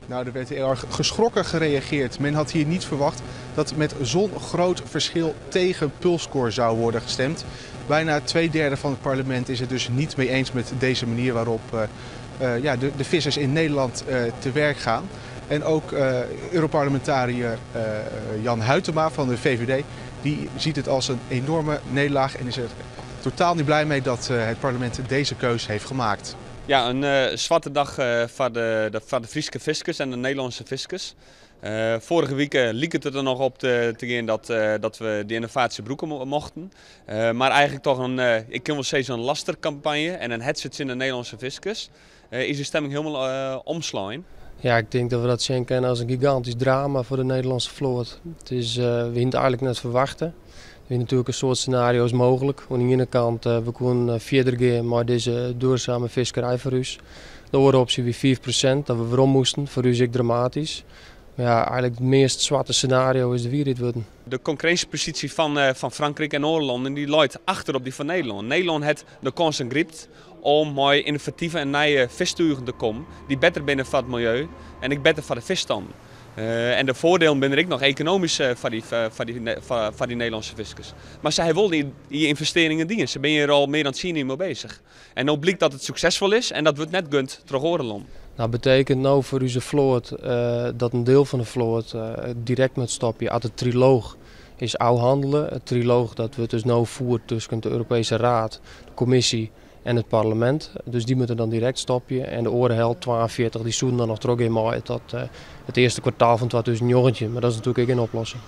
Nou, er werd heel erg geschrokken gereageerd. Men had hier niet verwacht dat met zo'n groot verschil tegen Pulskor zou worden gestemd. Bijna 2/3 van het parlement is het dus niet mee eens met deze manier waarop de vissers in Nederland te werk gaan. En ook Europarlementariër Jan Huytema van de VVD, die ziet het als een enorme nederlaag en is er totaal niet blij mee dat het parlement deze keus heeft gemaakt. Ja, een zwarte dag voor de Friese fiscus en de Nederlandse fiscus. Vorige week liep het er nog op te gaan dat we de innovatie broeken mochten. Maar eigenlijk toch ik kan wel zeggen een lastercampagne en een headset in de Nederlandse fiscus. Is de stemming helemaal omslaan? Ja, ik denk dat we dat zien kennen als een gigantisch drama voor de Nederlandse vloot. Het is, we hadden eigenlijk net verwachten. Er zijn natuurlijk een soort scenario's mogelijk. Aan de ene kant, we kunnen verder gaan met deze duurzame visserij voor ons. De andere optie weer 4%, dat we weer om moesten. Voor ons is dramatisch. Maar ja, eigenlijk het meest zwarte scenario is de wie worden. De concurrentiepositie van Frankrijk en Nederland die loopt achter op die van Nederland. Nederland heeft de kans en gript om met innovatieve en nieuwe vissturen te komen die beter binnen voor het milieu en ik beter voor de visstand. En de voordelen ben ik nog economisch voor die Nederlandse fiscus. Maar zij wil die investeringen dienen. Ze zijn hier al meer dan 10 jaar mee bezig. En nu blijkt dat het succesvol is en dat wordt net gunt terug Oorlog. Nou, betekent nou voor onze vloot dat een deel van de vloot direct met stopje uit het triloog is oud handelen. Het triloog dat we dus nu voert tussen de Europese Raad, de Commissie en het parlement. Dus die moeten dan direct stoppen. En de orenheld 42 die zoeken dan nog terug in tot het eerste kwartaal van 2019. Maar dat is natuurlijk geen oplossing.